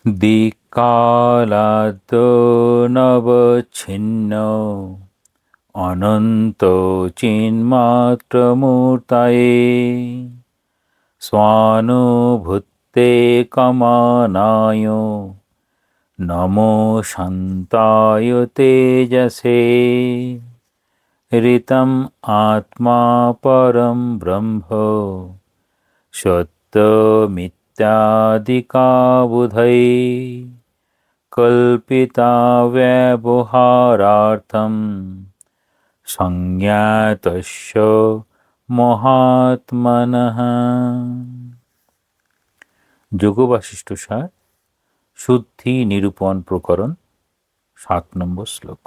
দিক্কালাদ্য নবচ্ছিন্ন অনন্ত চিন্মাত্রমূর্তয়ে স্বানুভূতে কমনায় নমো শান্তায় তেজসে ঋতম আত্মা পরম ব্রহ্ম সত্যমিত্যাদিকাবুধৈ কল্পিতা ব্যবহারার্থম সংজ্ঞাতস্য মহাত্মনঃ। যোগ বাসিষ্ঠ সার শুদ্ধি নিরূপণ প্রকরণ 7 নম্বর শ্লোক।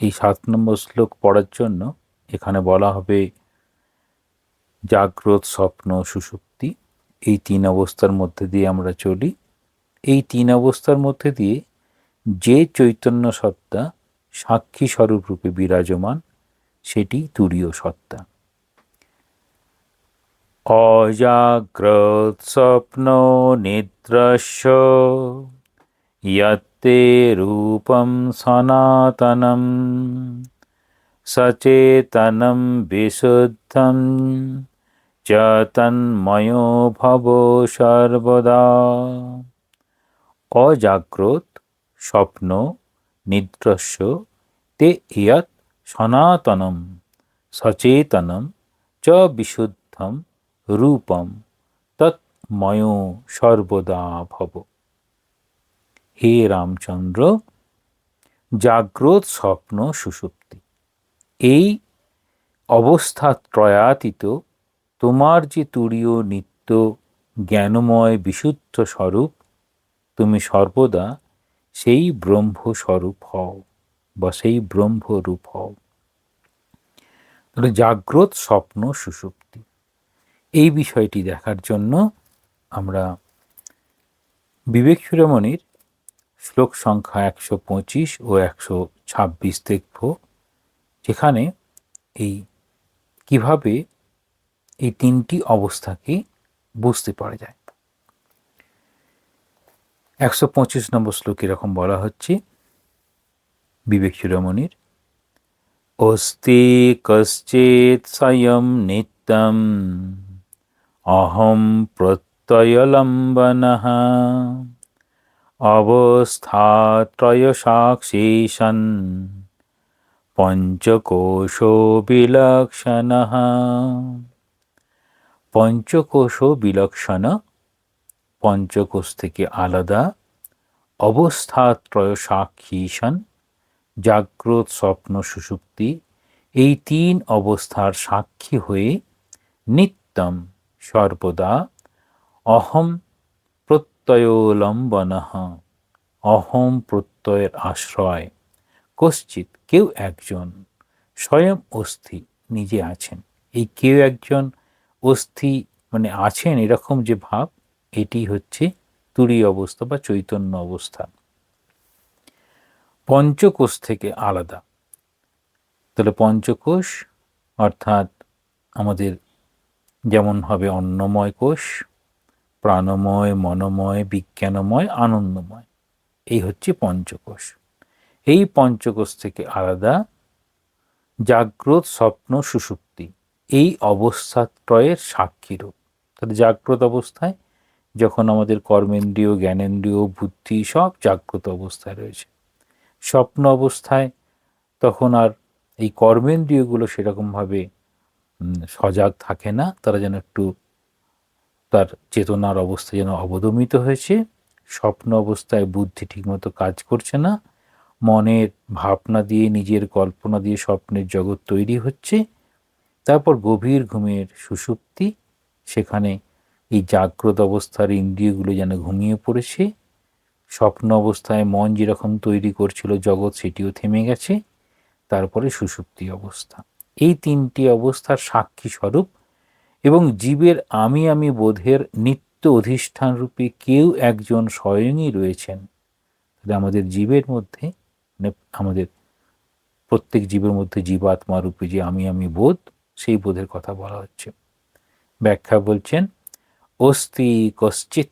এই 7 নম্বর শ্লোক পড়ার জন্য এখানে বলা হবে জাগ্রত, স্বপ্ন, সুষুপ্তি, এই 3 অবস্থার মধ্যে দিয়ে আমরা চলি। এই 3 অবস্থার মধ্যে দিয়ে যে চৈতন্য সত্তা সাক্ষী স্বরূপ রূপে বিরাজমান, সেটি তুরীয় সত্তা। অজাগ্রত স্বপ্ন নিদ্রাস্য ইয়ত্তে রূপম সনাতনম সচেতনম বিশুদ্ধম চ তন্ময়ো ভব সর্বদা। অজাগ্রত স্বপ্ন নিদ্রস্য তে ইয়ৎ সনাতনম সচেতনম চ বিশুদ্ধম রূপম তন্ময়ো সর্বদা ভব। হে রামচন্দ্র, জাগ্রত, স্বপ্ন, সুষুপ্তি, এই অবস্থা ত্রয়াতীত তোমার যে তুরীয় নিত্য জ্ঞানময় বিশুদ্ধ স্বরূপ, তুমি সর্বদা সেই ব্রহ্মস্বরূপ হও বা সেই ব্রহ্মরূপ হও। তাহলে জাগ্রত, স্বপ্ন, সুষুপ্তি, এই বিষয়টি দেখার জন্য আমরা বিবেক চূড়ামণির শ্লোক সংখ্যা 125 ও 126 দেখব, যেখানে এই কিভাবে এই 3টি অবস্থাকে বুঝতে পারা যায়। 125 নম্বর শ্লোকে এরকম বলা হচ্ছে বিবেক চূড়ামণির, অস্তি কশ্চিৎ স্বয়ং নিত্যম অহম প্রত্যয়লম্বনঃ অবস্থাত্রয় সাক্ষী সন পঞ্চকোশো বিলক্ষণঃ। পঞ্চকোশ বিলক্ষণ, পঞ্চকোশ থেকে আলাদা, অবস্থাত্রয় সাক্ষী সন, জাগ্রত, স্বপ্ন, সুষুপ্তি, এই 3 অবস্থার সাক্ষী হয়ে নিত্যম সর্বদা অহম প্রত্যয়োলম্বনঃ, অহম প্রত্যয়ের আশ্রয়, কশ্চিৎ কেউ একজন, স্বয়ং অস্থি নিজে আছেন। এই কেউ একজন অস্থি মানে আছেন এরকম যে ভাব, এটি হচ্ছে তুরীয় অবস্থা বা চৈতন্য অবস্থা। পঞ্চকোষ থেকে আলাদা। তাহলে পঞ্চকোষ অর্থাৎ আমাদের যেমন হবে অন্নময় কোষ, প্রাণময়, মনোময়, বিজ্ঞানময়, আনন্দময়, এই হচ্ছে পঞ্চকোষ। এই পঞ্চকোষ থেকে আলাদা জাগ্রত, স্বপ্ন, সুষুপ্তি, এই অবস্থাত্রয়ের সাক্ষীরূপ। তাহলে জাগ্রত অবস্থায় যখন আমাদের কর্মেন্দ্রিয়, জ্ঞানেন্দ্রিয়, বুদ্ধি সব জাগ্রত অবস্থায় রয়েছে। স্বপ্ন অবস্থায় তখন আর এই কর্মেন্দ্রিয়গুলো সেরকমভাবে সজাগ থাকে না, তারা যেন একটু তার চেতনার অবস্থা যেন অবদমিত হয়েছে। স্বপ্ন অবস্থায় বুদ্ধি ঠিকমতো কাজ করছে না, মনের ভাবনা দিয়ে, নিজের কল্পনা দিয়ে স্বপ্নের জগৎ তৈরি হচ্ছে। তারপর গভীর ঘুমের সুষুপ্তি, সেখানে এই জাগ্রত অবস্থার ইন্দ্রিয়গুলো যেন ঘুমিয়ে পড়েছে। স্বপ্ন অবস্থায় মন যেরকম তৈরি করছিল জগৎ, সেটিও থেমে গেছে। তারপরে সুষুপ্তি অবস্থা। এই 3টি অবস্থার সাক্ষী স্বরূপ এবং জীবের আমি বোধের নিত্য অধিষ্ঠান রূপে কেউ একজন স্বয়ংই রয়েছেন। আমাদের জীবের মধ্যে, মানে আমাদের প্রত্যেক জীবের মধ্যে জীবাত্মা রূপে যে আমি বোধ, সেই বোধের কথা বলা হচ্ছে। ব্যাখ্যা বলছেন, অস্তি কশ্চিৎ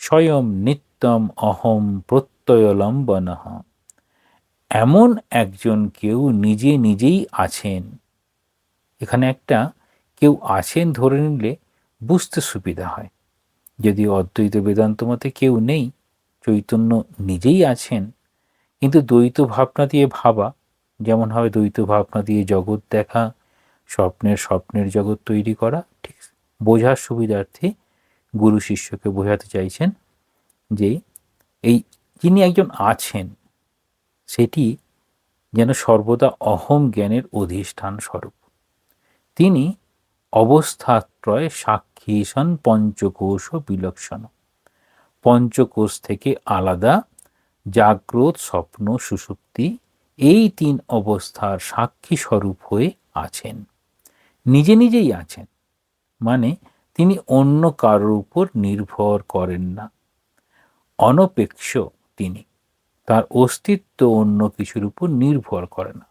স্বয়ং নিত্যম অহম প্রত্যয়লম্বনঃ। এমন একজন কেউ নিজে নিজেই আছেন। এখানে একটা কেউ আছেন ধরে নিলে বুঝতে সুবিধা হয়। যদি অদ্বৈত বেদান্ত মতে কেউ নেই, চৈতন্য নিজেই আছেন, কিন্তু দ্বৈত ভাবনা দিয়ে ভাবা, যেমন হয় দ্বৈত ভাবনা দিয়ে জগৎ দেখা, স্বপ্নের জগৎ তৈরি করা, ঠিক বোঝার সুবিধার্থে গুরু শিষ্যকে বোঝাতে চাইছেন যে এই যিনি একজন আছেন সেটি যেন সর্বদা অহম জ্ঞানের অধিষ্ঠান স্বরূপ। তিনি অবস্থাত্রয় সাক্ষী সন পঞ্চকোশ বিলক্ষণ। পঞ্চকোষ থেকে আলাদা জাগ্রত, স্বপ্ন, সুষুপ্তি এই তিন অবস্থার সাক্ষী স্বরূপ হয়ে আছেন। নিজে নিজেই আছেন, মানে তিনি অন্য কারোর উপর নির্ভর করেন না। অনপেক্ষ তিনি, তার অস্তিত্ব অন্য কিছুর উপর নির্ভর করে না।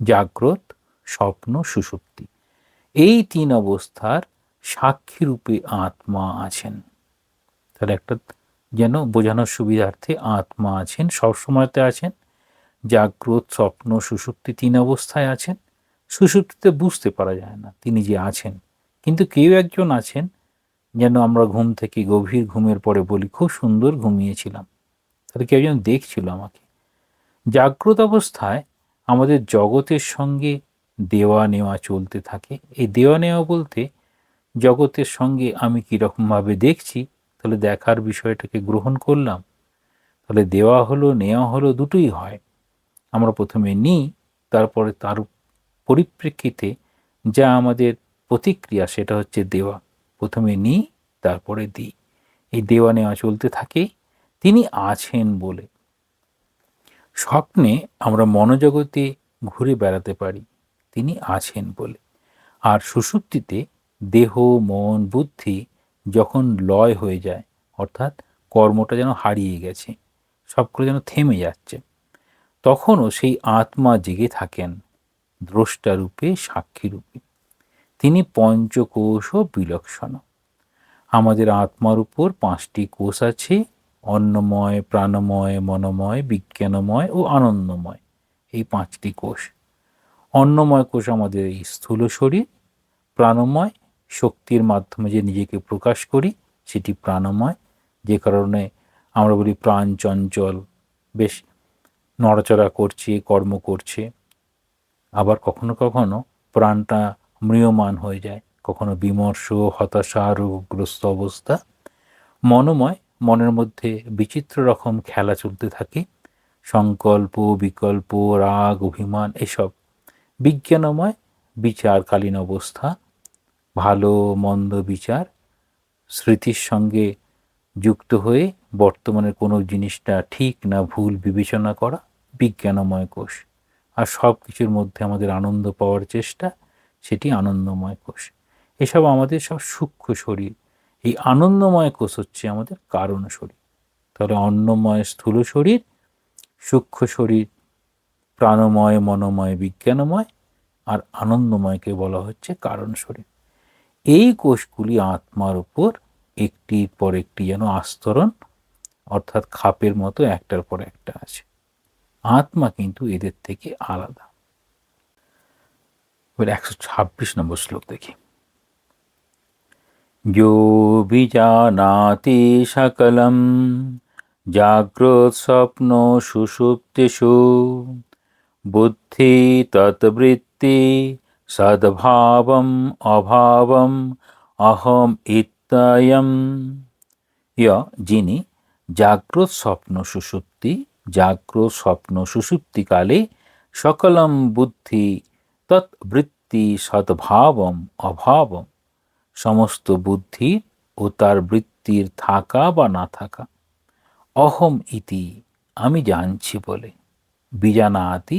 জাগ্রত, স্বপ্ন, সুষুপ্তি এই তিন অবস্থার সাক্ষী রূপে আত্মা আছেন। তাহলে একটা যেন বোঝানোর সুবিধার্থে আত্মা আছেন, সবসময়তে আছেন। জাগ্রত, স্বপ্ন, সুষুপ্তি তিন অবস্থায় আছেন। সুষুপ্তিতে বুঝতে পারা যায় না তিনি যে আছেন, কিন্তু কেউ একজন আছেন, যেন আমরা ঘুম থেকে গভীর ঘুমের পরে বলি খুব সুন্দর ঘুমিয়েছিলাম, তাহলে কেউ একজন দেখছিল আমাকে। জাগ্রত অবস্থায় আমাদের জগতের সঙ্গে দেওয়া নেওয়া চলতে থাকে। এই দেওয়া নেওয়া বলতে জগতের সঙ্গে আমি কীরকমভাবে দেখছি, তাহলে দেখার বিষয়টাকে গ্রহণ করলাম, তাহলে দেওয়া হলো নেওয়া হলো দুটোই হয়। আমরা প্রথমে নিই, তারপরে তার পরিপ্রেক্ষিতে যা আমাদের প্রতিক্রিয়া সেটা হচ্ছে দেওয়া। প্রথমে নিই, তারপরে দিই, এই দেওয়া নেওয়া চলতে থাকে। তিনি আছেন বলে স্বপ্নে আমরা মনোজগতে ঘুরে বেড়াতে পারি, তিনি আছেন বলে। আর সুষুপ্তিতে দেহ, মন, বুদ্ধি যখন লয় হয়ে যায়, অর্থাৎ কর্মটা যেন হারিয়ে গেছে, সবগুলো যেন থেমে যাচ্ছে, তখনও সেই আত্মা জেগে থাকেন দ্রষ্টারূপে, সাক্ষীরূপে। তিনি পঞ্চকোশ বিলক্ষণ। আমাদের আত্মার উপর 5টি কোষ আছে: অন্নময়, প্রাণময়, মনোময়, বিজ্ঞানময় ও আনন্দময়। এই 5টি কোষ। অন্নময় কোষ আমাদের এই স্থূল শরীর, প্রাণময় শক্তির মাধ্যমে যে নিজেকে প্রকাশ করি সেটি প্রাণময়, যে কারণে আমরা বলি প্রাণ চঞ্চল, বেশ নড়াচড়া করছে, কর্ম করছে। আবার কখনো কখনো প্রাণটা ম্রিয়মান হয়ে যায়, কখনো বিমর্ষ, হতাশা, রোগগ্রস্ত অবস্থা। মনোময়, মনের মধ্যে বিচিত্র রকম খেলা চলতে থাকে, সংকল্প, বিকল্প, রাগ, অভিমান এসব। বিজ্ঞানময়, বিচারকালীন অবস্থা, ভালো মন্দ বিচার, স্মৃতির সঙ্গে যুক্ত হয়ে বর্তমানের কোনো জিনিসটা ঠিক না ভুল বিবেচনা করা, বিজ্ঞানময় কোষ। আর সব কিছুর মধ্যে আমাদের আনন্দ পাওয়ার চেষ্টা, সেটি আনন্দময় কোষ। এসব আমাদের সব সূক্ষ্ম শরীর। এই আনন্দময় কোষ হচ্ছে আমাদের কারণ শরীর। তাহলে অন্নময় স্থূল শরীর, সূক্ষ্ম শরীর প্রাণময়, মনোময়, বিজ্ঞানময়, আর আনন্দময়কে বলা হচ্ছে কারণ শরীর। এই কোষগুলি আত্মার উপর একটির পর একটি যেন আস্তরণ, অর্থাৎ খাপের মতো একটার পর একটা আছে। আত্মা কিন্তু এদের থেকে আলাদা। এবার 126 নম্বর শ্লোক দেখি। যো বিজানাতি সকলম জাগ্রত স্বপ্ন সুষুপ্তিষু বুদ্ধি তৎবৃত্তি সদ্ভাবম অভাবম অহম ইত্যয়ম। যিনি জাগ্রত স্বপ্ন সুষুপ্তি, জাগ্রত স্বপ্ন সুষুপ্তিকালে সকলম বুদ্ধি তৎবৃত্তি সদ্ভাবম অভাবম, সমস্ত বুদ্ধির ও তার বৃত্তির থাকা বা না থাকা, অহম ইতি আমি জানছি বলে, বিজানাতি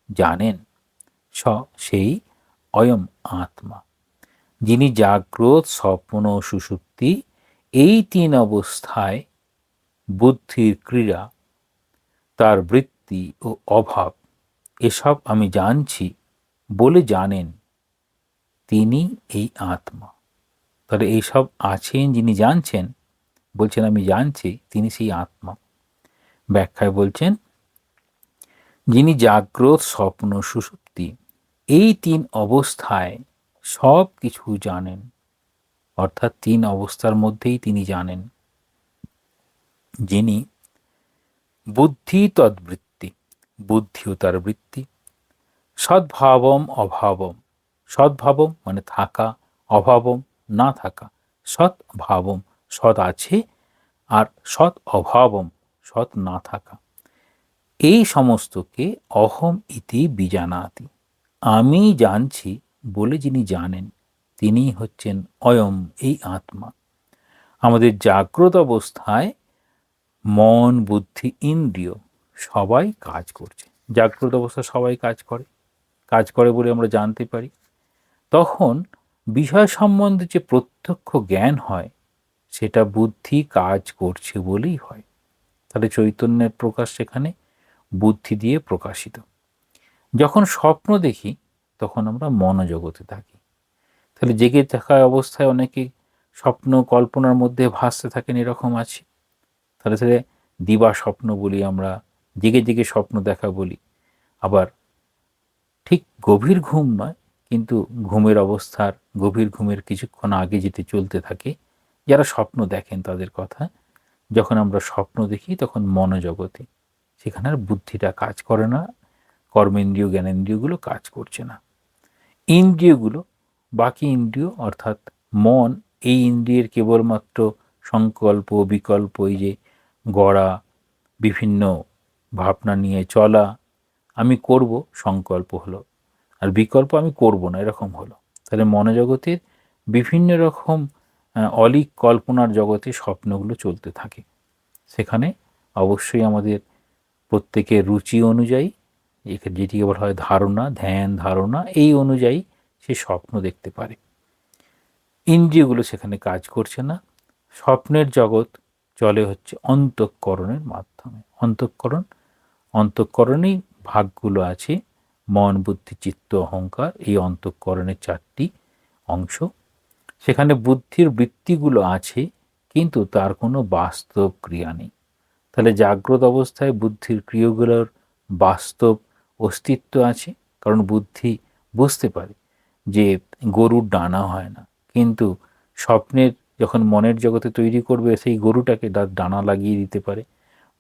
জানেন, সেই অয়ম আত্মা, যিনি জাগ্রত, স্বপ্ন, সুষুপ্তি এই 3 অবস্থায় বুদ্ধির ক্রীড়া, তার বৃত্তি ও অভাব এসব আমি জানছি বলে জানেন, তিনি এই আত্মা। তাহলে এইসব আছেন যিনি জানছেন, বলছেন আমি জানছি তিনি সেই আত্মা। ব্যাখ্যায় বলছেন, যিনি জাগ্রত, স্বপ্ন, সুষুপ্তি এই 3 অবস্থায় সব কিছু জানেন, অর্থাৎ 3 অবস্থার মধ্যেই তিনি জানেন। যিনি বুদ্ধি তদ্বৃত্তি, বুদ্ধিও তার বৃত্তি, সদ্ভাবম অভাবম, সদ্ভাবম মানে থাকা, অভাবম না থাকা, সৎ ভাবম সৎ আছে, আর সৎ অভাবম সৎ না থাকা, এই সমস্তকে অহম ইতি বিজানাতি, আমি জানছি বলে যিনি জানেন তিনি হচ্ছেন অয়ম, এই আত্মা। আমাদের জাগ্রত অবস্থায় মন, বুদ্ধি, ইন্দ্রিয় সবাই কাজ করছে। জাগ্রত অবস্থায় সবাই কাজ করে বলে আমরা জানতে পারি। তখন বিষয় সম্বন্ধে যে প্রত্যক্ষ জ্ঞান হয় সেটা বুদ্ধি কাজ করছে বলেই হয়। তাহলে চৈতন্যের প্রকাশ সেখানে বুদ্ধি দিয়ে প্রকাশিত। যখন স্বপ্ন দেখি তখন আমরা মনোজগতে থাকি। তাহলে জেগে থাকা অবস্থায় অনেকে স্বপ্ন কল্পনার মধ্যে ভাসতে থাকেন, এরকম আছে। তাহলে দিবা স্বপ্ন বলি আমরা, জেগে জেগে স্বপ্ন দেখা বলি। আবার ঠিক গভীর ঘুম নয়, কিন্তু ঘুমের অবস্থার, গভীর ঘুমের কিছুক্ষণ আগে যেতে চলতে থাকে, যারা স্বপ্ন দেখেন তাদের কথা। যখন আমরা স্বপ্ন দেখি তখন মনোজগতে, সেখানে আর বুদ্ধিটা কাজ করে না, কর্মেন্দ্রিয় জ্ঞানেন্দ্রিয়গুলো কাজ করছে না। ইন্দ্রিয়গুলো, বাকি ইন্দ্রিয় অর্থাৎ মন, এই ইন্দ্রিয়ের কেবলমাত্র সংকল্প, বিকল্প, এই যে গড়া বিভিন্ন ভাবনা নিয়ে চলা, আমি করব সংকল্প হলো, আর বিকল্প আমি করব না এরকম হলো। তাহলে মনোজগতের বিভিন্ন রকম অলিক কল্পনার জগতে স্বপ্নগুলো চলতে থাকে। সেখানে অবশ্যই আমাদের প্রত্যেকের রুচি অনুযায়ী, যেটিকে বলা হয় ধারণা, ধ্যান ধারণা, এই অনুযায়ী সে স্বপ্ন দেখতে পারে। ইন্দ্রিয়গুলো সেখানে কাজ করছে না। স্বপ্নের জগৎ চলে হচ্ছে অন্তঃকরণের মাধ্যমে। অন্তঃকরণেই ভাগগুলো আছে, মন, বুদ্ধি, চিত্ত, অহংকার, এই অন্তঃকরণের 4টি অংশ। সেখানে বুদ্ধির বৃত্তিগুলো আছে, কিন্তু তার কোনো বাস্তব ক্রিয়া নেই। তাহলে জাগ্রত অবস্থায় বুদ্ধির ক্রিয়াগুলোর বাস্তব অস্তিত্ব আছে, কারণ বুদ্ধি বুঝতে পারে যে গরুর ডানা হয় না, কিন্তু স্বপ্নের যখন মনের জগতে তৈরি করবে সেই গরুটাকে তার ডানা লাগিয়ে দিতে পারে,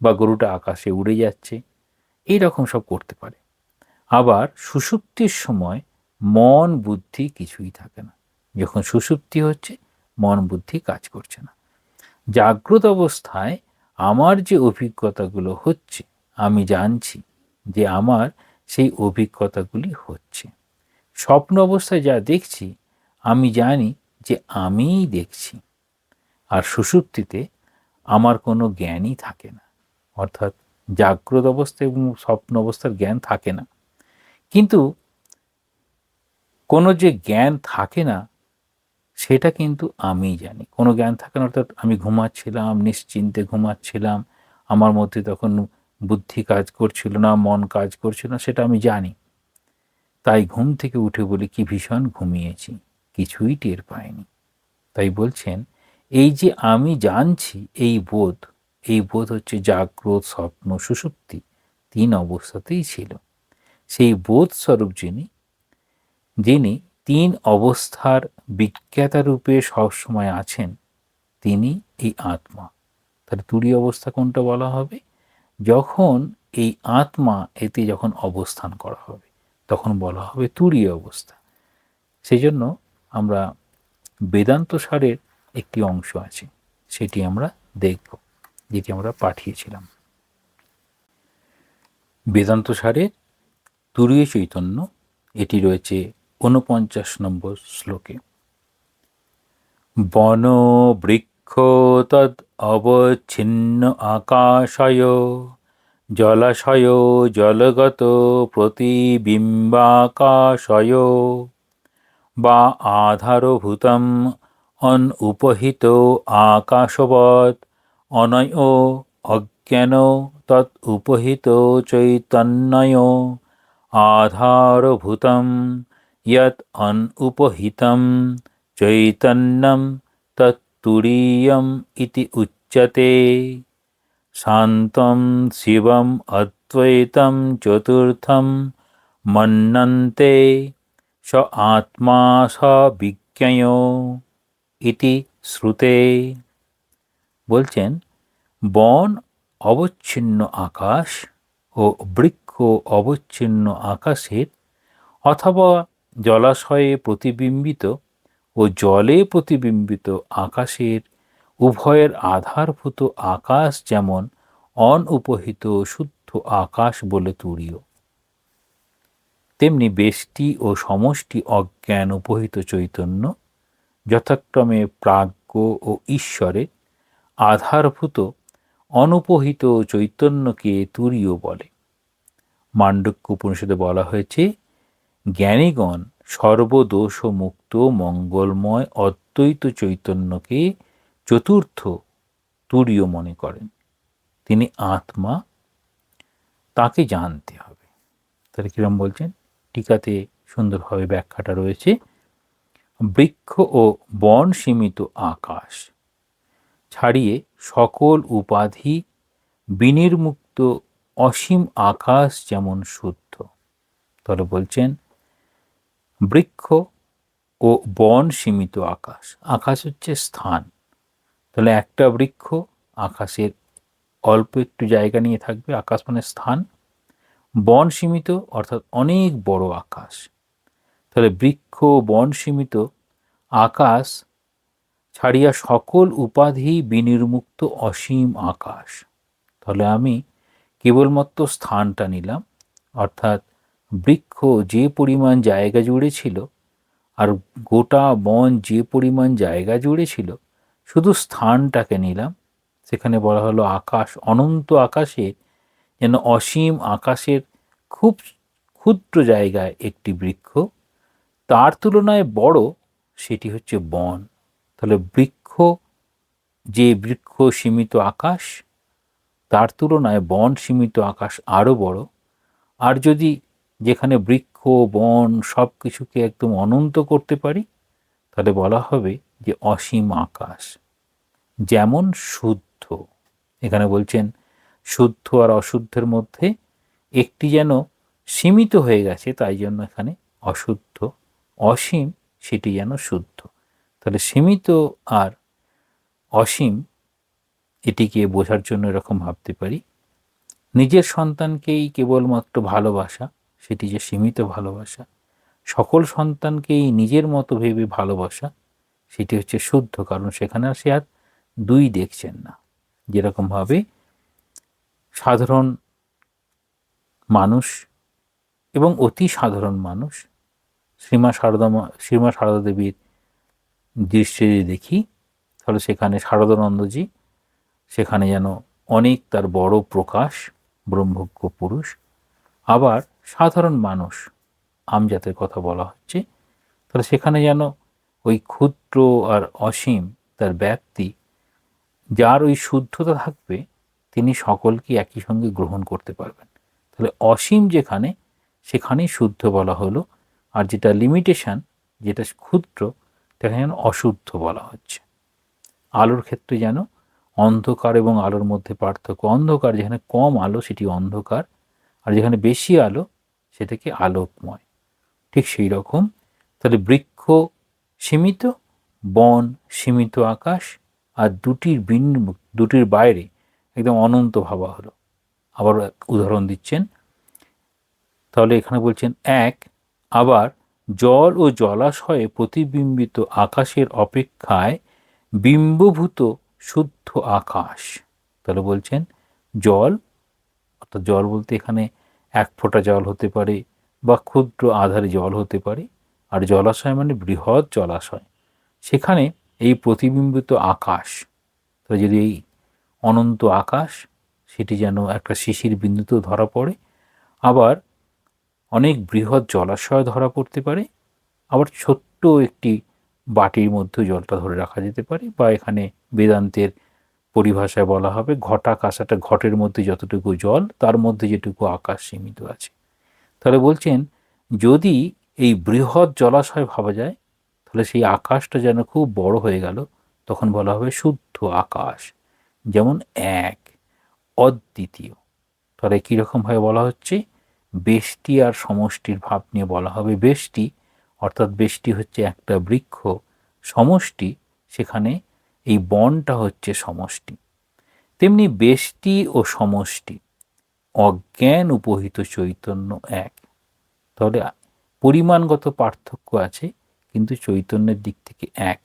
বা গরুটা আকাশে উড়ে যাচ্ছে, এই রকম সব করতে পারে। আবার সুষুপ্তির সময় মন, বুদ্ধি কিছুই থাকে না। যখন সুষুপ্তি হচ্ছে, মন, বুদ্ধি কাজ করছে না। জাগ্রত অবস্থায় আমার যে অভিজ্ঞতাগুলো হচ্ছে, আমি জানছি যে আমার সেই অভিজ্ঞতাগুলি হচ্ছে। স্বপ্ন অবস্থায় যা দেখছি আমি জানি যে আমিই দেখছি। আর সুষুপ্তিতে আমার কোনো জ্ঞানই থাকে না, অর্থাৎ জাগ্রত অবস্থায় এবং স্বপ্ন অবস্থার জ্ঞান থাকে না। কিন্তু কোনো যে জ্ঞান থাকে না সেটা কিন্তু আমিই জানি। কোনো জ্ঞান থাকে না অর্থাৎ আমি ঘুমাচ্ছিলাম, নিশ্চিন্তে ঘুমাচ্ছিলাম, আমার মধ্যে তখন বুদ্ধি কাজ করছিল না, মন কাজ করছিল না, সেটা আমি জানি। তাই ঘুম থেকে উঠে বলি কি ভীষণ ঘুমিয়েছি, কিছুই টের পাইনি। তাই বলছেন এই যে আমি জানছি, এই বোধ হচ্ছে জাগ্রত, স্বপ্ন, সুষুপ্তি 3 অবস্থাতেই ছিল। সেই বোধ স্বরূপ যিনি 3 অবস্থার বিজ্ঞাতা রূপে সবসময় আছেন, তিনি এই আত্মা। তাহলে তুরীয় অবস্থা কোনটা বলা হবে? যখন এই আত্মা এতে যখন অবস্থান করা হবে তখন বলা হবে তুরীয় অবস্থা। সেই জন্য আমরা বেদান্ত সারের একটি অংশ আছে, সেটি আমরা দেখব, যেটি আমরা পাঠিয়েছিলাম। বেদান্ত সারের তুরীয় চৈতন্য, এটি রয়েছে 49 নম্বর শ্লোকে। বন বৃক্ষ তদ অবচ্ছিন্ন আকাশয়, জলাশয় জলগত প্রতিবিম্বাকাশয়, বা আধারভূতম অনুপহিত আকাশবৎ, অনয় অজ্ঞান তৎ উপহিত চৈতন্যয়, আধারভূতম যৎ অনুপহিতম চৈতন্যম তৎতুরীয়ম ইতি উচ্যতে শান্তম শিবম অদ্বৈতম চতুর্থম মন্যন্তে স আত্মা স বিজ্ঞেয় ইতি শ্রুতে। বলছেন বন অবচ্ছিন্ন আকাশ ও বৃক্ষ অবচ্ছিন্ন আকাশের অথবা জলাশয়ে প্রতিবিম্বিত ও জলে প্রতিবিম্বিত আকাশের উভয়ের আধারভূত আকাশ যেমন অনুপহিত শুদ্ধ আকাশ বলে তুরীয়, তেমনি ব্যষ্টি ও সমষ্টি অজ্ঞান উপহিত চৈতন্য যথাক্রমে প্রাজ্ঞ ও ঈশ্বরে আধারভূত অনুপহিত চৈতন্যকে তুরীয় বলে। মান্ডুক্য উপনিষদে বলা হয়েছে জ্ঞানীগণ সর্বদোষ মুক্ত মঙ্গলময় অদ্বৈত চৈতন্যকে চতুর্থ তুরীয় মনে করেন। তিনি আত্মা, তাকে জানতে হবে। তাহলে কিরম বলছেন, টিকাতে সুন্দরভাবে ব্যাখ্যাটা রয়েছে। বৃক্ষ ও বন সীমিত আকাশ ছাড়িয়ে সকল উপাধি বিনির্মুক্ত অসীম আকাশ যেমন শুদ্ধ। তাহলে বলছেন বৃক্ষ ও বন সীমিত আকাশ, আকাশ হচ্ছে স্থান। তাহলে একটা বৃক্ষ আকাশের অল্প একটু জায়গা নিয়ে থাকবে, আকাশ মানে স্থান। বন সীমিত অর্থাৎ অনেক বড় আকাশ। তাহলে বৃক্ষ বন সীমিত আকাশ ছাড়িয়া সকল উপাধি বিনির্মুক্ত অসীম আকাশ। তাহলে আমি কেবলমাত্র স্থানটা নিলাম, অর্থাৎ বৃক্ষ যে পরিমাণ জায়গা জুড়ে ছিল আর গোটা বন যে পরিমাণ জায়গা জুড়ে ছিল, শুধু স্থানটাকে নিলাম। সেখানে বলা হলো আকাশ, অনন্ত আকাশে যেন অসীম আকাশের খুব ক্ষুদ্র জায়গায় একটি বৃক্ষ, তার তুলনায় বড় সেটি হচ্ছে বন। তাহলে বৃক্ষ যে বৃক্ষ সীমিত আকাশ, তার তুলনায় বন সীমিত আকাশ আরও বড়। আর যদি যেখানে বৃক্ষ বন সব কিছুকে একদম অনন্ত করতে পারি, তাহলে বলা হবে যে অসীম আকাশ যেমন শুদ্ধ। এখানে বলছেন শুদ্ধ আর অশুদ্ধের মধ্যে একটি যেন সীমিত হয়ে গেছে, তাই জন্য এখানে অশুদ্ধ। অসীম সেটি যেন শুদ্ধ। তাহলে সীমিত আর অসীম এটিকে বোঝার জন্য এরকম ভাবতে পারি, নিজের সন্তানকেই কেবলমাত্র ভালোবাসা সেটি যে সীমিত ভালোবাসা, সকল সন্তানকেই নিজের মতো ভেবে ভালোবাসা সেটি হচ্ছে শুদ্ধ। কারণ সেখানে সে আর দুই দেখছেন না। যেরকমভাবে সাধারণ মানুষ এবং অতি সাধারণ মানুষ, শ্রীমা সারদা দেবীর দৃশ্যে যদি দেখি, তাহলে সেখানে শারদানন্দজি সেখানে যেন অনেক তার বড় প্রকাশ, ব্রহ্মজ্ঞ পুরুষ। আবার সাধারণ মানুষ আমজাতের কথা বলা হচ্ছে, তাহলে সেখানে যেন ওই ক্ষুদ্র আর অসীম তার ব্যাপ্তি, যার ওই শুদ্ধতা থাকবে তিনি সকলকে একই সঙ্গে গ্রহণ করতে পারবেন। তাহলে অসীম যেখানে, সেখানেই শুদ্ধ বলা হলো। আর যেটা লিমিটেশন, যেটা ক্ষুদ্র, সেখানে যেন অশুদ্ধ বলা হচ্ছে। আলোর ক্ষেত্রে যেন অন্ধকার এবং আলোর মধ্যে পার্থক্য। অন্ধকার যেখানে কম আলো সেটি অন্ধকার, আর যেখানে বেশি আলো সেটাকে আলোকময়। ঠিক সেই রকম তাহলে বৃক্ষ সীমিত, বন সীমিত আকাশ, আর দুটির বাইরে একদম অনন্ত ভাবা হলো। আবার উদাহরণ দিচ্ছেন, তাহলে এখানে বলছেন এক, আবার জল ও জলাশয়ে প্রতিবিম্বিত আকাশের অপেক্ষায় বিম্বভূত শুদ্ধ আকাশ। তাহলে বলছেন জল, অর্থাৎ জল বলতে এখানে এক ফোঁটা জল হতে পারে বা ক্ষুদ্র আধারে জল হতে পারে। আর জলাশয় মানে বৃহৎ জলাশয়, সেখানে এই প্রতিবিম্বিত আকাশ। তো যদি এই অনন্ত আকাশ সেটি যেন একটা শিশির বিন্দুতেও ধরা পড়ে, আবার অনেক বৃহৎ জলাশয় ধরা পড়তে পারে, আবার ছোট্ট একটি বাটির মধ্যেও জলটা ধরে রাখা যেতে পারে। বা এখানে বেদান্তের পরিভাষায় বলা হবে ঘটাকাশাটা, ঘটের মধ্যে যতটুকু জল তার মধ্যে যেটুকু আকাশ সীমিত আছে। তাহলে বলছেন যদি এই বৃহৎ জলাশয় ভাবা যায়, তাহলে সেই আকাশটা যেন খুব বড় হয়ে গেল, তখন বলা হবে শুদ্ধ আকাশ। যেমন এক, অদ্বিতীয়। তাহলে কীরকমভাবে বলা হচ্ছে, বেষ্টি আর সমষ্টির ভাব নিয়ে বলা হবে। বেষ্টি অর্থাৎ বেষ্টি হচ্ছে একটা বৃক্ষ, সমষ্টি সেখানে এই বনটা হচ্ছে সমষ্টি। তেমনি বেষ্টি ও সমষ্টি, অজ্ঞান উপহিত চৈতন্য এক। তাহলে পরিমাণগত পার্থক্য আছে, কিন্তু চৈতন্যের দিক থেকে এক।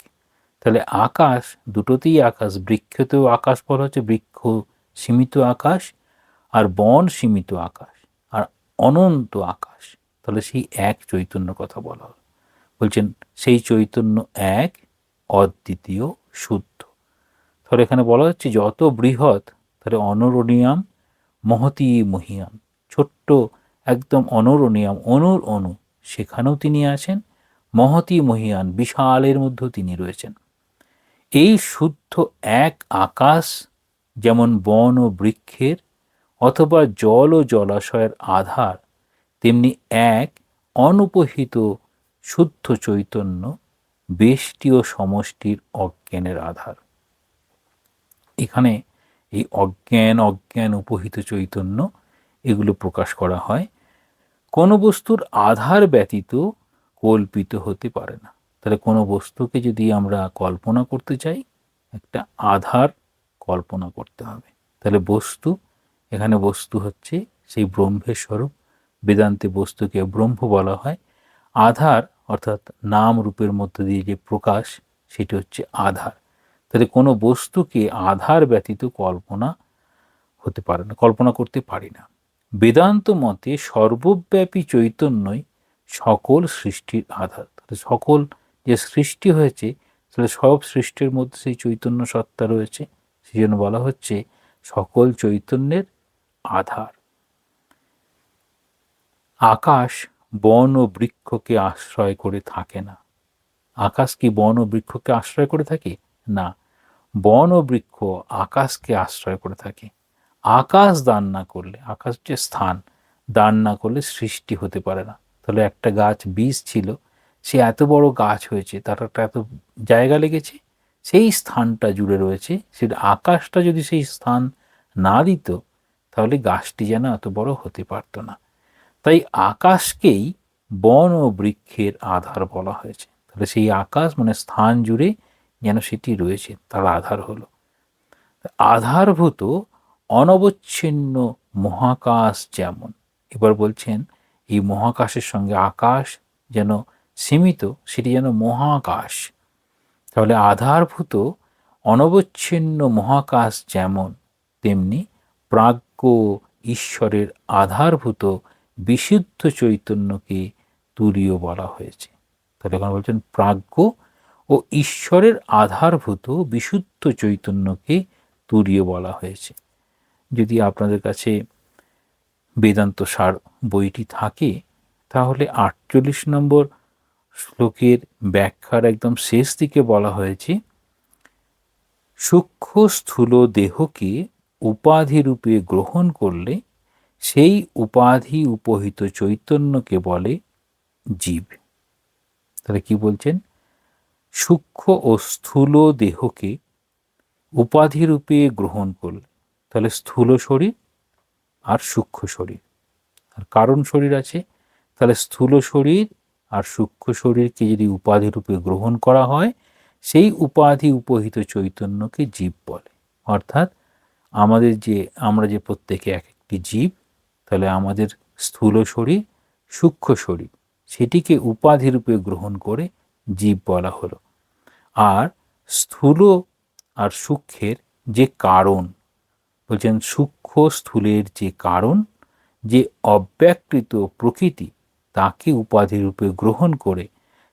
তাহলে আকাশ, দুটোতেই আকাশ, বৃক্ষতেও আকাশ বলা হচ্ছে, বৃক্ষ সীমিত আকাশ, আর বন সীমিত আকাশ, আর অনন্ত আকাশ। তাহলে সেই এক চৈতন্য কথা বলা হল। বলছেন সেই চৈতন্য এক, অদ্বিতীয়, শুদ্ধ। তাহলে এখানে বলা হচ্ছে যত বৃহৎ, তাহলে অনরণীয়াম মহতী মহিয়াম, ছোট্ট একদম অনরণীয়াম, অনুর অনু, সেখানেও তিনি আছেন। মহতী মহিয়ান, বিশালের মধ্যেও তিনি রয়েছেন। এই শুদ্ধ এক আকাশ যেমন বন ও বৃক্ষের অথবা জল ও জলাশয়ের আধার, তেমনি এক অনুপহিত শুদ্ধ চৈতন্য বেষ্টি ও সমষ্টির অজ্ঞানের আধার। এখানে এই অজ্ঞান, অজ্ঞান উপহিত চৈতন্য, এগুলো প্রকাশ করা হয়। কোনো বস্তুর আধার ব্যতীত কল্পিত হতে পারে না। তাহলে কোনো বস্তুকে যদি আমরা কল্পনা করতে চাই, একটা আধার কল্পনা করতে হবে। তাহলে বস্তু, এখানে বস্তু হচ্ছে সেই ব্রহ্মের স্বরূপ। বেদান্তে বস্তুকে ব্রহ্ম বলা হয়। আধার অর্থাৎ নাম রূপের মধ্য দিয়ে যে প্রকাশ, সেটি হচ্ছে আধার। তাহলে কোনো বস্তুকে আধার ব্যতীত কল্পনা হতে পারে না, কল্পনা করতে পারি না। বেদান্ত মতে সর্বব্যাপী চৈতন্যই সকল সৃষ্টির আধার। তাহলে সকল যে সৃষ্টি হয়েছে, তাহলে সব সৃষ্টির মধ্যে সেই চৈতন্য সত্তা রয়েছে। সেই জন্য বলা হচ্ছে সকল চৈতন্যের আধার। আকাশ বন ও বৃক্ষকে আশ্রয় করে থাকে না। আকাশ কি বন ও বৃক্ষকে আশ্রয় করে থাকে? না, বন ও বৃক্ষ আকাশকে আশ্রয় করে থাকে। আকাশ দান না করলে, আকাশ যে স্থান, দান না করলে সৃষ্টি হতে পারে না। তাহলে একটা গাছ বীজ ছিল, সে এত বড় গাছ হয়েছে, তার একটা এত জায়গা লেগেছে, সেই স্থানটা জুড়ে রয়েছে। সেটা আকাশটা যদি সেই স্থান না দিত, তাহলে গাছটি যেন এত বড় হতে পারত না। তাই আকাশকেই বন ও বৃক্ষের আধার বলা হয়েছে। তাহলে সেই আকাশ মানে স্থান জুড়ে যেন সেটি রয়েছে, তার আধার হলো। আধারভূত অনবচ্ছিন্ন মহাকাশ যেমন, এবার বলছেন এই মহাকাশের সঙ্গে আকাশ যেন সীমিত, সেটি যেন মহাকাশ। তাহলে আধারভূত অনবচ্ছিন্ন মহাকাশ যেমন, তেমনি প্রাজ্ঞ ঈশ্বরের আধারভূত বিশুদ্ধ চৈতন্যকে তুরীয় বলা হয়েছে। তাহলে এখন বলছেন প্রাজ্ঞ ও ঈশ্বরের আধারভূত বিশুদ্ধ চৈতন্যকে তুরীয় বলা হয়েছে। যদি আপনাদের কাছে বেদান্ত সার বইটি থাকে, তাহলে 48 নম্বর শ্লোকের ব্যাখ্যার একদম শেষ দিকে বলা হয়েছে, সূক্ষ্ম স্থূল দেহকে উপাধি রূপে গ্রহণ করলে সেই উপাধি উপহিত চৈতন্যকে বলে জীব। তাহলে কি বলছেন? সূক্ষ্ম ও স্থূল দেহকে উপাধি রূপে গ্রহণ করলে, তাহলে স্থূল শরীর আর সূক্ষ্ম শরীর, আর কারণ শরীর আছে। তাহলে স্থূল শরীর আর সূক্ষ্ম শরীরকে যদি উপাধি রূপে গ্রহণ করা হয়, সেই উপাধি উপহিত চৈতন্যকে জীব বলে। অর্থাৎ আমরা যে প্রত্যেকে এক একটি জীব, তাহলে আমাদের স্থূল শরীর, সূক্ষ্ম শরীর, সেটিকে উপাধি রূপে গ্রহণ করে জীব বলা হলো। আর স্থূল আর সূক্ষ্মের যে কারণ, বলছেন সূক্ষ্ম স্থূলের যে কারণ, যে অব্যক্ত প্রকৃতি, তাকে উপাধি রূপে গ্রহণ করে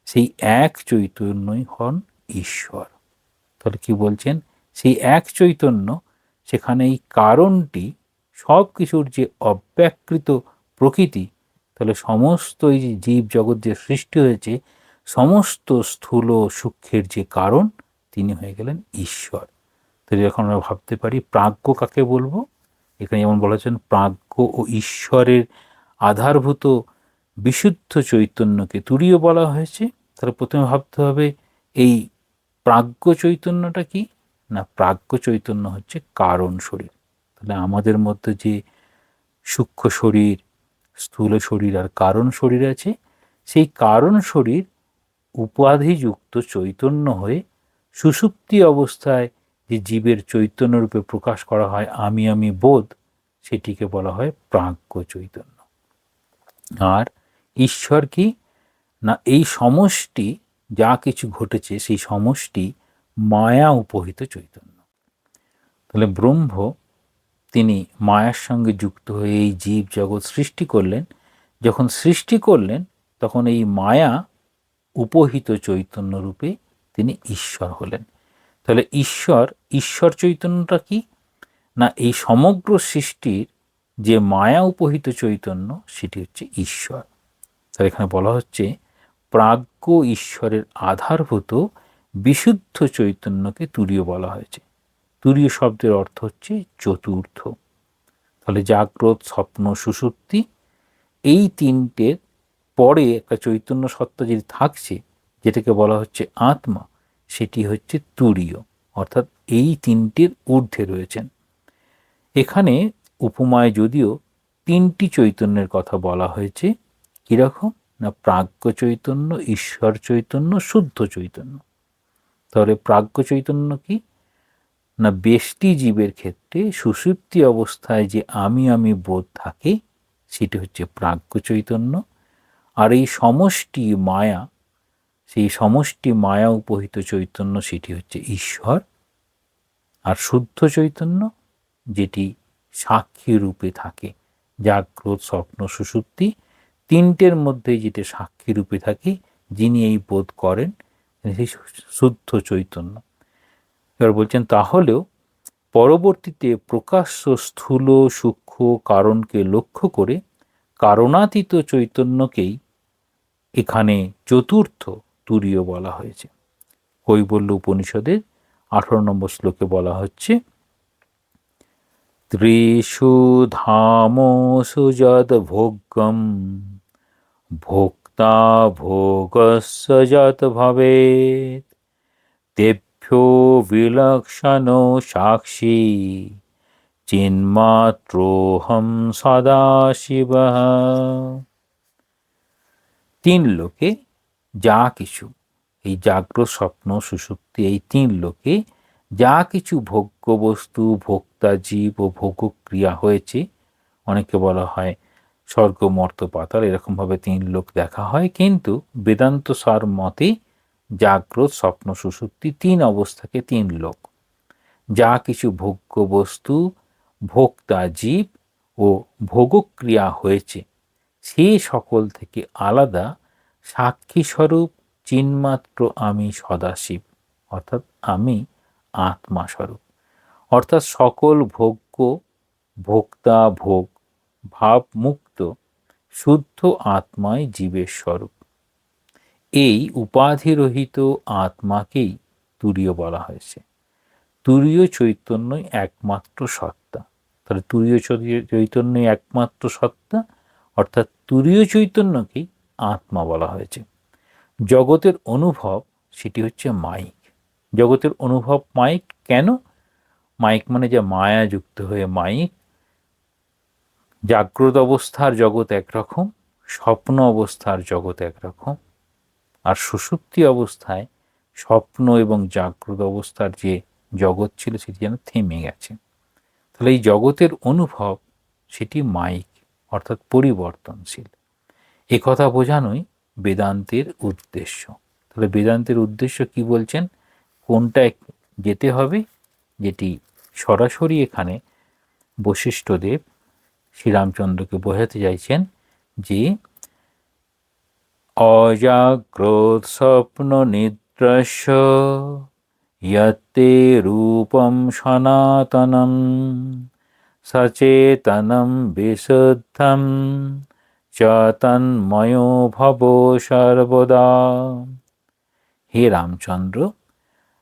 সেই এক চৈতন্যই হন ঈশ্বর। তাহলে কি বলছেন? সেই এক চৈতন্য, সেখানে এই কারণটি, সব কিছুর যে অব্যক্ত প্রকৃতি, তাহলে সমস্ত এই যে জীব জগৎ যে সৃষ্টি হয়েছে, সমস্ত স্থূল সূক্ষ্মের যে কারণ, তিনি হয়ে গেলেন ঈশ্বর। তাহলে এখন আমরা ভাবতে পারি প্রাজ্ঞ কাকে বলবো। এখানে যেমন বলেছেন প্রাজ্ঞ ও ঈশ্বরের আধারভূত বিশুদ্ধ চৈতন্যকে তুরীয় বলা হয়েছে। তাহলে প্রথমে ভাবতে হবে এই প্রাজ্ঞ চৈতন্যটা কি? না প্রাজ্ঞ চৈতন্য হচ্ছে কারণ শরীর। তাহলে আমাদের মধ্যে যে সূক্ষ্ম শরীর, স্থূল শরীর আর কারণ শরীর আছে, সেই কারণ শরীর উপাধিযুক্ত চৈতন্য হয়ে সুষুপ্তি অবস্থায় যে জীবের চৈতন্য রূপে প্রকাশ করা হয় আমি বোধ, সেটিকে বলা হয় প্রাজ্ঞ চৈতন্য। আর ঈশ্বর কি না এই সমষ্টি, যা কিছু ঘটেছে সেই সমষ্টি মায়া উপহিত চৈতন্য। তাহলে ব্রহ্ম তিনি মায়ার সঙ্গে যুক্ত হয়ে এই জীব জগৎ সৃষ্টি করলেন। যখন সৃষ্টি করলেন তখন এই মায়া উপহিত চৈতন্য রূপে তিনি ঈশ্বর হলেন। তাহলে ঈশ্বর চৈতন্যটা কি না এই সমগ্র সৃষ্টির যে মায়া উপহিত চৈতন্য সেটি হচ্ছে ঈশ্বর। তাহলে এখানে বলা হচ্ছে প্রাজ্ঞ ঈশ্বরের আধারভূত বিশুদ্ধ চৈতন্যকে তুরীয় বলা হয়েছে। তুরীয় শব্দের অর্থ হচ্ছে চতুর্থ। তাহলে জাগ্রত, স্বপ্ন, সুষুপ্তি, এই তিনটের পরে একটা চৈতন্য সত্তা যেটি থাকছে, যেটাকে বলা হচ্ছে আত্মা, সেটি হচ্ছে তুরীয়, অর্থাৎ এই তিনটির ঊর্ধ্বে রয়েছেন। এখানে উপমায় যদিও তিনটি চৈতন্যের কথা বলা হয়েছে, কিরকম না প্রাজ্ঞ চৈতন্য, ঈশ্বর চৈতন্য, শুদ্ধ চৈতন্য। তাহলে প্রাজ্ঞ চৈতন্য কি না ব্যষ্টি জীবের ক্ষেত্রে সুষুপ্তি অবস্থায় যে আমি বোধ থাকে সেটি হচ্ছে প্রাজ্ঞ চৈতন্য। আর এই সমষ্টি মায়া, সেই সমষ্টি মায়া উপহিত চৈতন্য সেটি হচ্ছে ঈশ্বর। আর শুদ্ধ চৈতন্য যেটি সাক্ষী রূপে থাকে, জাগ্রত, স্বপ্ন, সুষুপ্তি তিনটের মধ্যে যেটা সাক্ষী রূপে থাকে, যিনি এই বোধ করেন সেই শুদ্ধ চৈতন্য। এবার বলছেন তাহলেও পরবর্তীতে প্রকাশ্য স্থূল সূক্ষ্ম কারণকে লক্ষ্য করে কারণাতীত চৈতন্যকেই এখানে চতুর্থ তুরীয় বলা হয়েছে। কৈবল্য উপনিষদের 18 নম্বর শ্লোকে বলা হচ্ছে ত্রিষু ধামসু যদ ভোগ্যম ভোক্তা ভোগস্য যত ভবেৎ তেভ্যো বিলক্ষণো সাক্ষী চিন্মাত্রোহম সদাশিবঃ। তিন লোকে যা কিছু, এই জাগ্রত, স্বপ্ন, সুষুপ্তি, এই তিন লোকে যা কিছু ভোগ্য বস্তু, ভোক্তা জীব ও ভোগক্রিয়া হয়েছে, অনেকে বলা হয় স্বর্গ, মর্ত, পাতাল, এরকমভাবে তিন লোক দেখা হয়। কিন্তু বেদান্ত সার মতে জাগ্রত, স্বপ্ন, সুষুপ্তি তিন অবস্থাকে তিন লোক। যা কিছু ভোগ্য বস্তু, ভোক্তা জীব ও ভোগক্রিয়া হয়েছে, সে সকল থেকে আলাদা সাক্ষী স্বরূপ চিন্মাত্র আমি সদাশিব, অর্থাৎ আমি আত্মা স্বরূপ। অর্থাৎ সকল ভোগ্য, ভোক্তা, ভোগ ভাব মুক্ত শুদ্ধ আত্মাই জীবের স্বরূপ। এই উপাধিরহিত আত্মাকেই তুরীয় বলা হয়েছে। তুরীয় চৈতন্যই একমাত্র সত্তা। তাহলে তুরীয় চৈতন্যই একমাত্র সত্তা, অর্থাৎ তুরীয় চৈতন্যকেই আত্মা বলা হয়েছে। জগতের অনুভব সেটি হচ্ছে মাইক। জগতের অনুভব মাইক কেন? মাইক মানে যে মায়া যুক্ত হয়ে মাইক। জাগ্রত অবস্থার জগৎ একরকম, স্বপ্ন অবস্থার জগৎ একরকম, আর সুষুপ্তি অবস্থায় স্বপ্ন এবং জাগ্রত অবস্থার যে জগৎ ছিল সেটি যেন থেমে গেছে। তাহলে এই জগতের অনুভব সেটি মাইক, অর্থাৎ পরিবর্তনশীল। এ কথা বোঝানোই বেদান্তের উদ্দেশ্য। তাহলে বেদান্তের উদ্দেশ্য কি বলছেন, কোনটা যেতে হবে, যেটি সরাসরি এখানে বশিষ্ঠদেব শ্রীরামচন্দ্রকে বোঝাতে চাইছেন যে অজাগ্রত স্বপ্ন নিদ্রাস্য ইয়তে রূপম সনাতনম সচেতনম বিশুদ্ধম চতন্ময়ো ভব সর্বদা। হে রামচন্দ্র,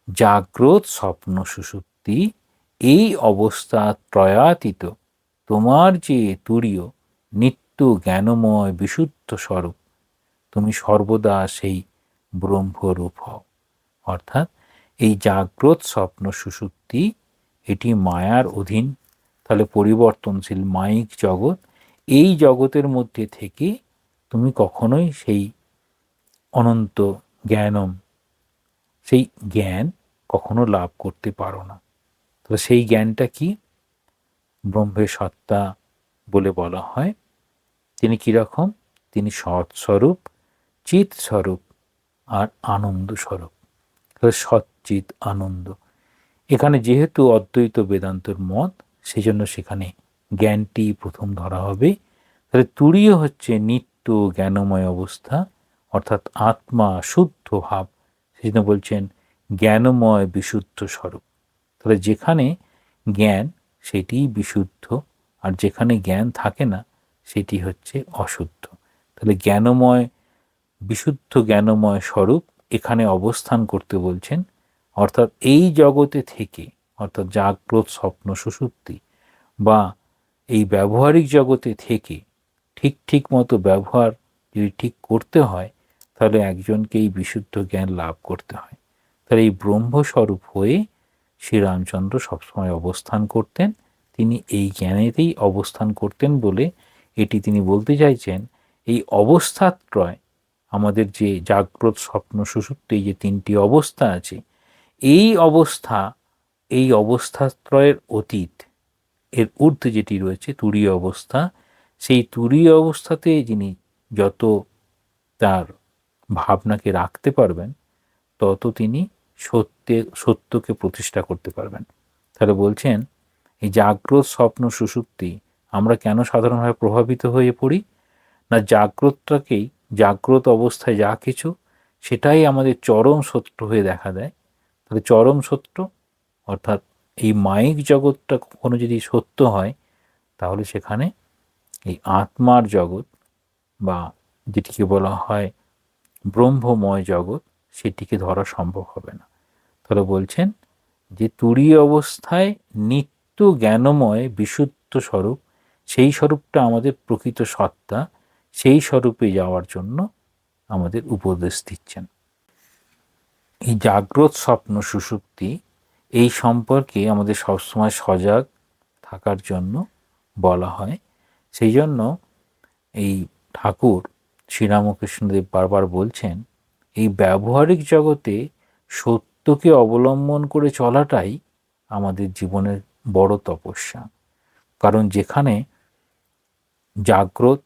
জাগ্রত, স্বপ্ন, সুষুপ্তি এই অবস্থা ত্রয়াতীত তোমার যে তুরীয় নিত্য জ্ঞানময় বিশুদ্ধ স্বরূপ, তুমি সর্বদা সেই ব্রহ্মরূপ হও। অর্থাৎ এই জাগ্রত স্বপ্ন সুষুপ্তি এটি মায়ার অধীন, তাহলে পরিবর্তনশীল মায়িক জগৎ। এই জগতের মধ্যে থেকে তুমি কখনোই সেই অনন্ত জ্ঞানম, সেই জ্ঞান কখনো লাভ করতে পারো না। তো সেই জ্ঞানটা কি? ব্রহ্মের সত্তা বলে বলা হয়। তিনি কীরকম? তিনি সৎস্বরূপ, চিৎ স্বরূপ আর আনন্দ স্বরূপ। সচ্চিৎ আনন্দ। এখানে যেহেতু অদ্বৈত বেদান্তর মত, সেজন্য সেখানে জ্ঞানটি প্রথম ধরা হবে। তাহলে তুরীয় হচ্ছে নিত্য জ্ঞানময় অবস্থা, অর্থাৎ আত্মা শুদ্ধ ভাব। সেজন্য বলছেন জ্ঞানময় বিশুদ্ধ স্বরূপ। তাহলে যেখানে জ্ঞান সেটিই বিশুদ্ধ, আর যেখানে জ্ঞান থাকে না সেটি হচ্ছে অশুদ্ধ। তাহলে জ্ঞানময়, বিশুদ্ধ জ্ঞানময় স্বরূপ এখানে অবস্থান করতে বলছেন। অর্থাৎ এই জগতে থেকে, অর্থাৎ জাগ্রত স্বপ্ন সুষুপ্তি বা এই ব্যবহারিক জগতে থেকে ঠিক মতো ব্যবহার যদি ঠিক করতে হয়, তাহলে একজনকে এই বিশুদ্ধ জ্ঞান লাভ করতে হয়। তাহলে এই ব্রহ্মস্বরূপ হয়ে শ্রীরামচন্দ্র সবসময় অবস্থান করতেন। তিনি এই জ্ঞানেতেই অবস্থান করতেন বলে এটি তিনি বলতে চাইছেন। এই অবস্থাত্রয়, আমাদের যে জাগ্রত স্বপ্ন সুষুপ্তি, যে তিনটি অবস্থা আছে, এই অবস্থাত্রয়ের অতীত, এর ঊর্ধ্বে যেটি রয়েছে তুরীয় অবস্থা, সেই তুরীয় অবস্থাতে যিনি যত তার ভাবনাকে রাখতে পারবেন, তত তিনি সত্যকে প্রতিষ্ঠা করতে পারবেন। তাহলে বলছেন এই জাগ্রত স্বপ্ন সুষুপ্তি আমরা কেন সাধারণভাবে প্রভাবিত হয়ে পড়ি? না, জাগ্রত অবস্থায় যা কিছু, সেটাই আমাদের চরম সত্য হয়ে দেখা দেয়। তাহলে চরম সত্য অর্থাৎ এই মায়িক জগৎটা কখনো যদি সত্য হয়, তাহলে সেখানে এই আত্মার জগৎ বা যেটিকে বলা হয় ব্রহ্মময় জগৎ, সেটিকে ধরা সম্ভব হবে না। তাহলে বলছেন যে তুরীয় অবস্থায় নিত্য জ্ঞানময় বিশুদ্ধ স্বরূপ, সেই স্বরূপটা আমাদের প্রকৃত সত্তা, সেই স্বরূপে যাওয়ার জন্য আমাদের উপদেশ দিচ্ছেন। এই জাগ্রত স্বপ্ন সুষুপ্তি এই সম্পর্কে আমাদের সবসময় সজাগ থাকার জন্য বলা হয়। সেই জন্য এই ঠাকুর শ্রীরামকৃষ্ণদেব বারবার বলছেন এই ব্যবহারিক জগতে সত্যকে অবলম্বন করে চলাটাই আমাদের জীবনের বড় তপস্যা। কারণ যেখানে জাগ্রত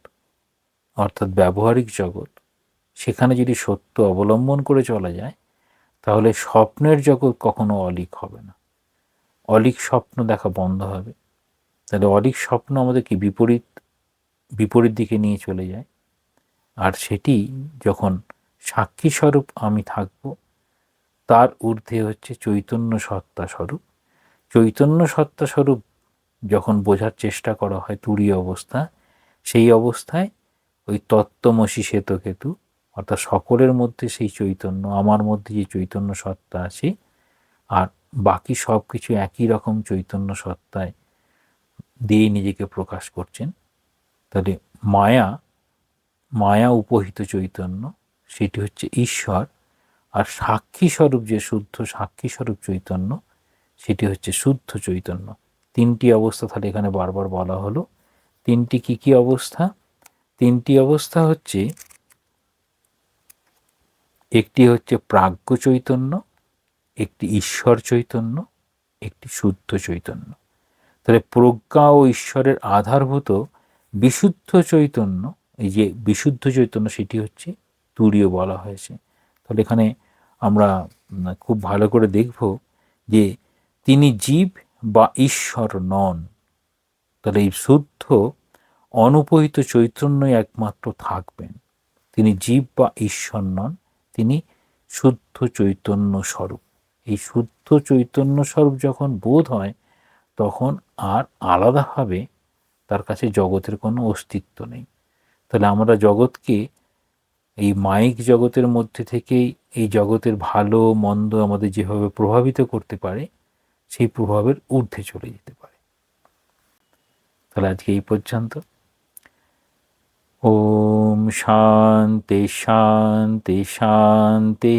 অর্থাৎ ব্যবহারিক জগৎ, সেখানে যদি সত্য অবলম্বন করে চলা যায়, তাহলে স্বপ্নের জগৎ কখনো অলীক হবে না। অলীক স্বপ্ন দেখা বন্ধ হবে। তাহলে অলীক স্বপ্ন আমাদেরকে বিপরীত দিকে নিয়ে চলে যায়। আর সেটি যখন সাক্ষী স্বরূপ আমি থাকব, তার ঊর্ধ্বে হচ্ছে চৈতন্য সত্তা স্বরূপ। চৈতন্য সত্তা স্বরূপ যখন বোঝার চেষ্টা করা হয় তুরীয় অবস্থা, সেই অবস্থায় ওই তত্ত্বমসি শ্বেতকেতু, অর্থাৎ সকলের মধ্যে সেই চৈতন্য, আমার মধ্যে যে চৈতন্য সত্তা আছে, আর বাকি সব কিছু একই রকম চৈতন্য সত্তায় দিয়ে নিজেকে প্রকাশ করছেন। তাহলে মায়া উপহিত চৈতন্য, সেটি হচ্ছে ঈশ্বর। আর সাক্ষী স্বরূপ যে শুদ্ধ সাক্ষী স্বরূপ চৈতন্য, সেটি হচ্ছে শুদ্ধ চৈতন্য। তিনটি অবস্থা তাহলে এখানে বারবার বলা হলো। তিনটি কি অবস্থা? তিনটি অবস্থা হচ্ছে, একটি হচ্ছে প্রাজ্ঞ চৈতন্য, একটি ঈশ্বর চৈতন্য, একটি শুদ্ধ চৈতন্য। তাহলে প্রজ্ঞা ও ঈশ্বরের আধারভূত বিশুদ্ধ চৈতন্য, এই যে বিশুদ্ধ চৈতন্য, সেটি হচ্ছে তুরীয় বলা হয়েছে। তাহলে এখানে আমরা খুব ভালো করে দেখব যে তিনি জীব বা ঈশ্বর নন। তাহলে এই শুদ্ধ অনুপহিত চৈতন্যই একমাত্র থাকবেন। তিনি জীব বা ঈশ্বর নন, তিনি শুদ্ধ চৈতন্য স্বরূপ। এই শুদ্ধ চৈতন্য স্বরূপ যখন বোধ হয়, তখন আর আলাদাভাবে তার কাছে জগতের কোনো অস্তিত্ব নেই। তাহলে আমরা জগৎকে এই মায়িক জগতের মধ্যে থেকেই এই জগতের ভালো মন্দ আমাদের যেভাবে প্রভাবিত করতে পারে, সেই প্রভাবের ঊর্ধ্বে চলে যেতে পারে। তাহলে আজকে এই পর্যন্ত। ওম শান্তি শান্তি শান্তি।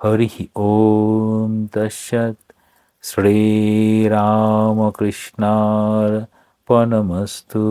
হরি ওম তৎসৎ। শ্রীরামকৃষ্ণার্পণমস্তু।